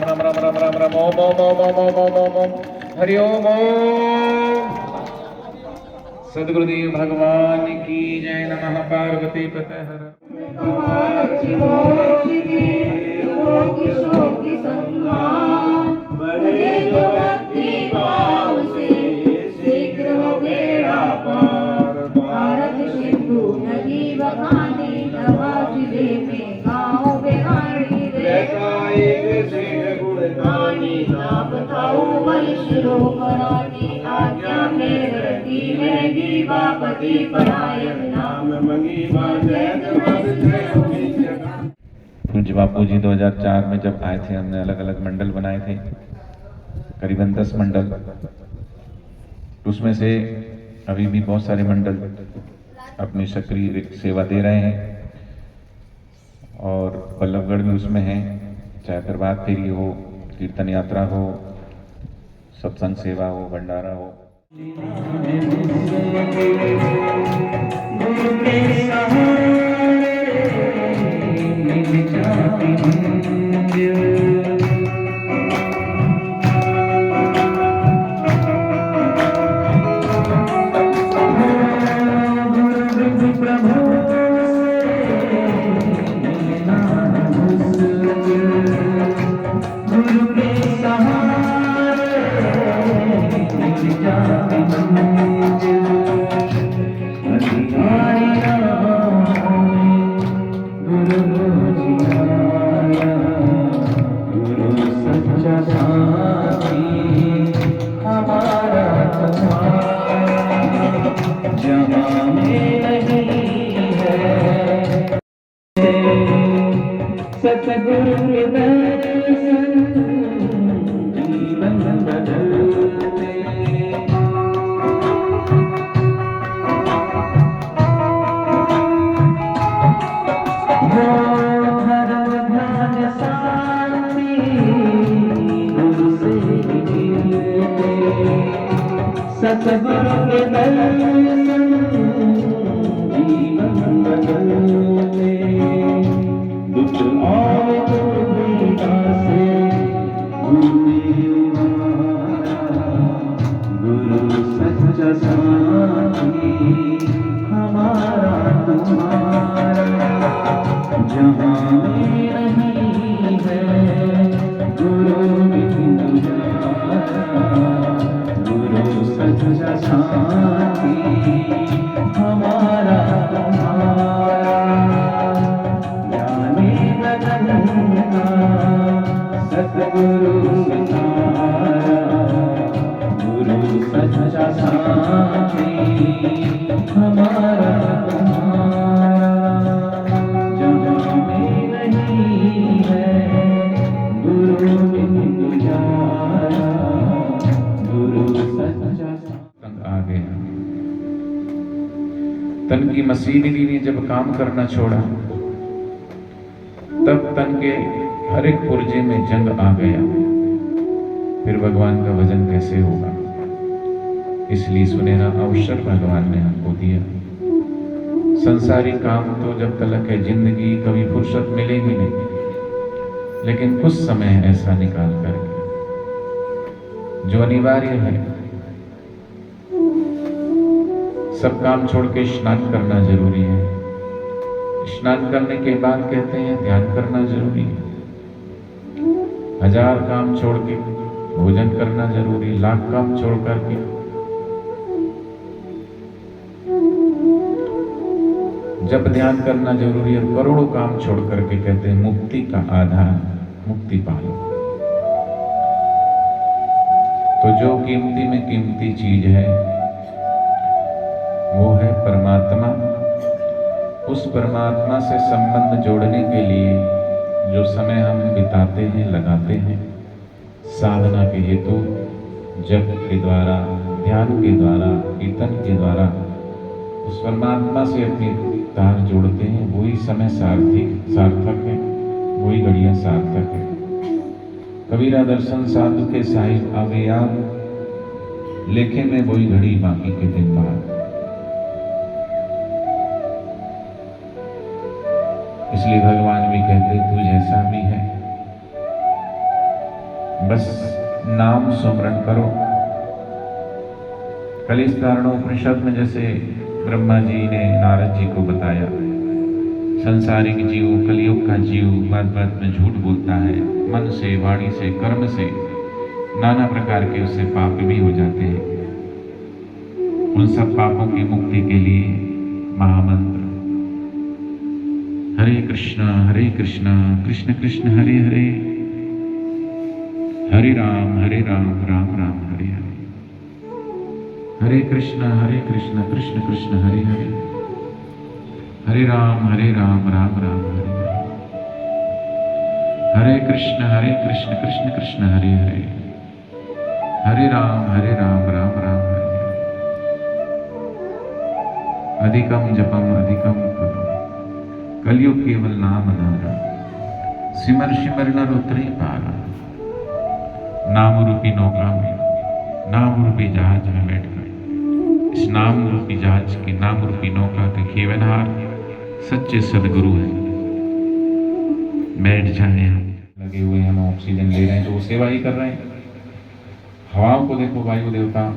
राम राम राम राम राम ओम ओम ओम ओम ओम ओम ओम ओम हरि ओम ओम। सद्गुरुदेव भगवान की जय। नमः पार्वती पते हर। पूज्य बापू जी 2004 में जब आए थे, हमने अलग अलग मंडल बनाए थे, करीबन 10 मंडल। उसमें से अभी भी बहुत सारे मंडल अपनी सक्रिय सेवा दे रहे हैं और बल्लभगढ़ भी उसमें है। चाहे प्रभात फेरी हो, कीर्तन यात्रा हो, सत्संग सेवा हो, भंडारा हो। सतगुरु के दर्शन जीवन बदलते। धर्म ध्यान शांति गुरु से मिलते। सतगुरु के दर्शन जीवन बदलते। दुख और दुविधा से गुरु सच्चा साथी हमारा तुम्हारा। जहाँ में नहीं है गुरु बिन गुजारा। गुरु सच्चा साथी हमारा तुम्हारा। सतगुरु सितारा गुरु सच्चा साथी हमारा तुम्हारा। जहाँ में नहीं है गुरु बिन गुजारा। गुरु सच्चा आ गया। तन की मशीनरी ने जब काम करना छोड़ा, तब तन के हर एक पुर्जे में जंग आ गया। फिर भगवान का भजन कैसे होगा? इसलिए सुनहरा अवसर भगवान ने हमको दिया। संसारी काम तो जब तलक है जिंदगी, कभी फुर्सत मिलेगी नहीं, लेकिन कुछ समय ऐसा निकाल करके जो अनिवार्य है, सब काम छोड़ के स्नान करना जरूरी है। स्नान करने के बाद कहते हैं ध्यान करना जरूरी है। 1000 काम छोड़ के भोजन करना जरूरी, लाख काम छोड़ करके जब ध्यान करना जरूरी है। करोड़ों काम छोड़ करके कहते हैं मुक्ति का आधार, मुक्ति पालो। तो जो कीमती में कीमती चीज है वो है परमात्मा। उस परमात्मा से संबंध जोड़ने के लिए जो समय हम बिताते हैं, लगाते हैं साधना के हेतु, जप के द्वारा, ध्यान के द्वारा, कीर्तन के द्वारा उस परमात्मा से अपनी तार जोड़ते हैं, वही समय सार्थक है, वही घड़ियां सार्थक है। कबीरा दर्शन साधु के साहिब आवे याद, लेखे में वही घड़ी बाकी के दिन बाद। इसलिए भगवान भी कहते तू जैसा भी है बस नाम सुमरण करो। कलिस्तारणोपनिषद में जैसे ब्रह्मा जी ने नारद जी को बताया, संसारिक जीव, कलयुग का जीव बात बात में झूठ बोलता है, मन से, वाणी से, कर्म से नाना प्रकार के उससे पाप भी हो जाते हैं। उन सब पापों की मुक्ति के लिए महामंत्र हरे कृष्णा कृष्ण कृष्ण हरे हरे, हरे राम राम राम हरे हरे, हरे कृष्ण कृष्ण कृष्ण हरे हरे, हरे राम राम राम हरे हरे, हरे कृष्ण कृष्ण कृष्ण हरे हरे, हरे राम राम राम हरे हरे। अधिकम जपम अधिकम पदम, कलयुग केवल नाम नारा, सिमर सिमर नर उतरे पारा। नाम रूपी नौका में, नाम रूपी जहाज में बैठकर इस नाम रूपी जहाज की, नाम रूपी नौका के खेवनहार सच्चे सदगुरु हैं। बैठ जाए, हम लगे हुए हैं, हम ऑक्सीजन ले रहे हैं तो वो सेवा ही कर रहे हैं। हवाओं को देखो, वायु देवता,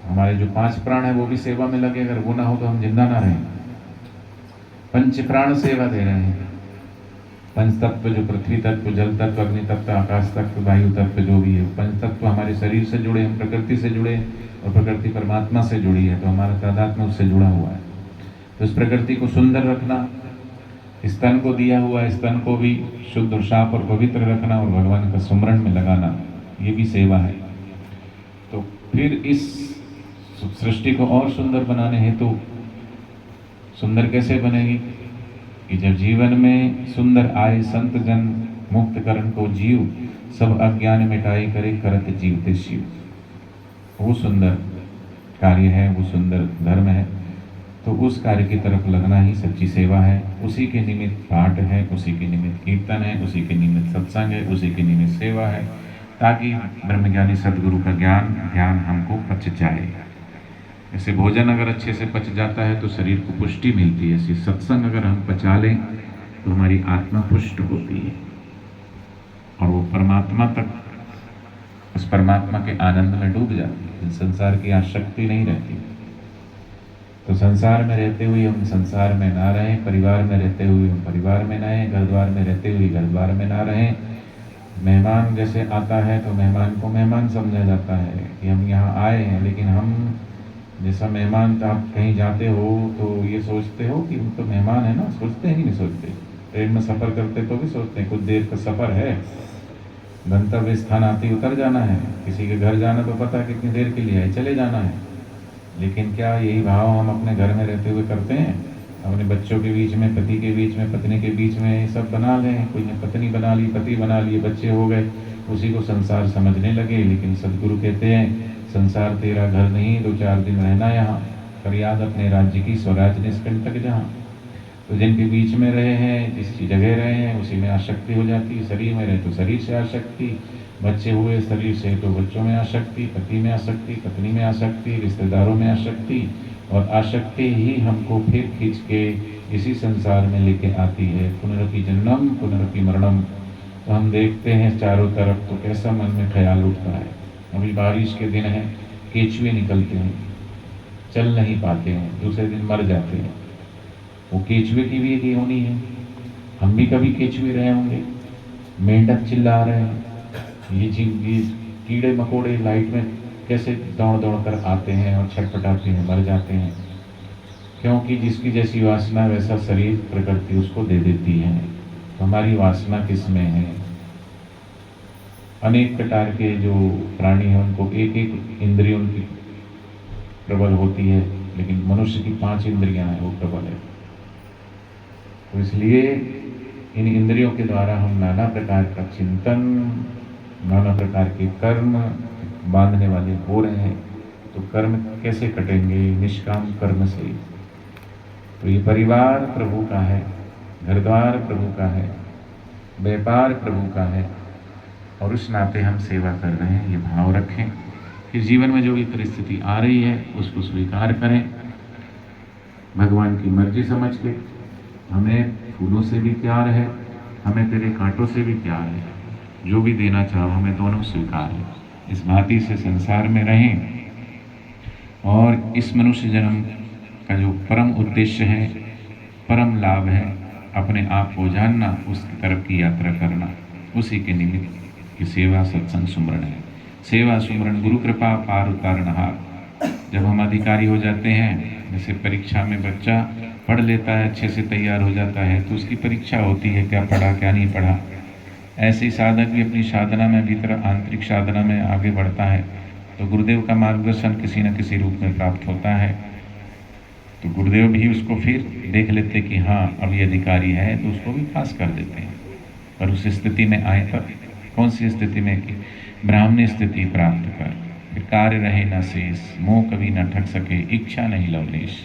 हमारे जो 5 प्राण है वो भी सेवा में लगे। अगर वो ना हो तो हम जिंदा ना रहें। 5 प्राण सेवा दे रहे हैं। 5 तत्व जो पृथ्वी तत्व, जल तत्व, अग्नि तत्व, आकाश तत्व, वायु तत्व जो भी है, 5 तत्व हमारे शरीर से जुड़े, हम प्रकृति से जुड़े और प्रकृति परमात्मा से जुड़ी है, तो हमारा तादात्म्य उससे जुड़ा हुआ है। तो इस प्रकृति को सुंदर रखना, इस तन को दिया हुआ इस तन को भी शुद्ध और साफ और पवित्र रखना और भगवान का सुमरण में लगाना, ये भी सेवा है। तो फिर इस सृष्टि को और सुंदर बनाने हेतु सुंदर कैसे बनेगी कि जब जीवन में सुंदर आए, संत जन मुक्त करण को जीव, सब अज्ञान मिटाई करे, करत जीवते शिव। वो सुंदर कार्य है, वो सुंदर धर्म है। तो उस कार्य की तरफ लगना ही सच्ची सेवा है। उसी के निमित्त पाठ है, उसी के निमित्त कीर्तन है, उसी के निमित्त सत्संग है, उसी के निमित्त सेवा है, ताकि ब्रह्मज्ञानी सदगुरु का ध्यान हमको पच जाए। ऐसे भोजन अगर अच्छे से पच जाता है तो शरीर को पुष्टि मिलती है। ऐसे सत्संग अगर हम पचा लें तो हमारी आत्मा पुष्ट होती है और वो परमात्मा तक, उस परमात्मा के आनंद में डूब जाती है। संसार की आसक्ति नहीं रहती। तो संसार में रहते हुए हम संसार में ना रहें, परिवार में रहते हुए हम परिवार में ना रहें, घर द्वार में रहते हुए घर द्वार में ना रहें। मेहमान जैसे आता है तो मेहमान को मेहमान समझा जाता है कि हम यहाँ आए हैं, लेकिन हम जैसा मेहमान आप कहीं जाते हो तो ये सोचते हो कि हम तो मेहमान है ना, सोचते ही नहीं सोचते। ट्रेन में सफ़र करते तो भी सोचते हैं कुछ देर का सफ़र है, गंतव्य स्थान आते उतर जाना है। किसी के घर जाना तो पता है कितनी देर के लिए है, चले जाना है। लेकिन क्या यही भाव हम अपने घर में रहते हुए करते हैं? अपने बच्चों के बीच में, पति के बीच में, पत्नी के बीच में ये सब बना लें। कोई ने पत्नी बना ली, पति बना लिए, बच्चे हो गए, उसी को संसार समझने लगे। लेकिन सदगुरु कहते हैं संसार तेरा घर नहीं, 2-4 दिन रहना यहाँ, कर याद अपने राज्य की, स्वराज निष्कंटक जहाँ। तो जिनके बीच में रहे हैं, जिस जगह रहे हैं, उसी में आसक्ति हो जाती है। शरीर में रहे तो शरीर से आसक्ति, बच्चे हुए शरीर से तो बच्चों में आसक्ति, पति में आसक्ति, पत्नी में आसक्ति, रिश्तेदारों में आसक्ति, और आसक्ति ही हमको फिर खींच के इसी संसार में लेके आती है। पुनरपि जन्मम पुनरपि मरणम। तो हम देखते हैं चारों तरफ तो कैसा मन में ख्याल उठता है। अभी बारिश के दिन हैं, केचुए निकलते हैं, चल नहीं पाते हैं, दूसरे दिन मर जाते हैं। वो केचुए की भी एक योनि है। हम भी कभी केचुए रहे होंगे। मेंढक चिल्ला रहे हैं, ये कीड़े मकोड़े लाइट में कैसे दौड़ दौड़ कर आते हैं और छटपटाते हैं, मर जाते हैं। क्योंकि जिसकी जैसी वासना वैसा शरीर प्रकृति उसको दे देती है। तो हमारी वासना किस में है? अनेक प्रकार के जो प्राणी हैं उनको एक एक इंद्रियों की प्रबल होती है, लेकिन मनुष्य की 5 इंद्रियां हैं, वो प्रबल है। तो इसलिए इन इंद्रियों के द्वारा हम नाना प्रकार का चिंतन, नाना प्रकार के कर्म बांधने वाले हो रहे हैं। तो कर्म कैसे कटेंगे? निष्काम कर्म से। तो ये परिवार प्रभु का है, घर द्वार प्रभु का है, व्यापार प्रभु का है, और उस नाते हम सेवा कर रहे हैं। ये भाव रखें कि जीवन में जो भी परिस्थिति आ रही है उसको स्वीकार करें, भगवान की मर्जी समझ के। हमें फूलों से भी प्यार है, हमें तेरे कांटों से भी प्यार है, जो भी देना चाहो हमें दोनों स्वीकार है। इस भांति से संसार में रहें और इस मनुष्य जन्म का जो परम उद्देश्य है, परम लाभ है, अपने आप को जानना, उसकी तरफ की यात्रा करना, उसी के निमित्त की सेवा सत्संग सुमरण है। सेवा सुमरण गुरु कृपा पार उतारनहार। जब हम अधिकारी हो जाते हैं, जैसे परीक्षा में बच्चा पढ़ लेता है, अच्छे से तैयार हो जाता है, तो उसकी परीक्षा होती है क्या पढ़ा क्या नहीं पढ़ा। ऐसे ही साधक भी अपनी साधना में भीतर आंतरिक साधना में आगे बढ़ता है तो गुरुदेव का मार्गदर्शन किसी न किसी रूप में प्राप्त होता है। तो गुरुदेव भी उसको फिर देख लेते कि हाँ अब ये अधिकारी है, तो उसको भी पास कर देते हैं। पर उस स्थिति में आए तब कौन सी स्थिति में कि ब्राह्मणी स्थिति प्राप्त कर, फिर कार्य रहे न शेष, मोह कभी न ठग सके, इच्छा नहीं लवलेश।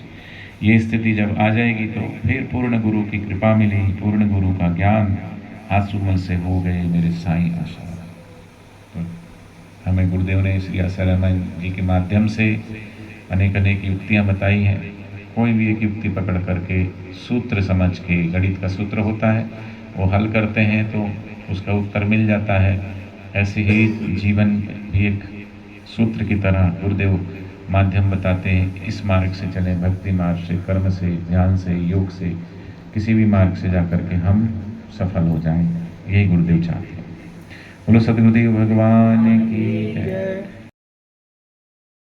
ये स्थिति जब आ जाएगी तो फिर पूर्ण गुरु की कृपा मिली, पूर्ण गुरु का ज्ञान हाथ सुमन से हो गए मेरे साईं आशा। तो हमें गुरुदेव ने श्री आसाराम जी के माध्यम से अनेक अनेक युक्तियाँ बताई हैं। कोई भी एक युक्ति पकड़ करके सूत्र समझ के, गणित का सूत्र होता है वो हल करते हैं तो उसका उत्तर मिल जाता है। ऐसे ही जीवन भी एक सूत्र की तरह गुरुदेव माध्यम बताते हैं, इस मार्ग से चलें, भक्ति मार्ग से, कर्म से, ध्यान से, योग से, किसी भी मार्ग से जा कर के हम सफल हो जाएं। यही गुरुदेव चाहते हैं। बोलो सद्गुरुदेव भगवान की जय।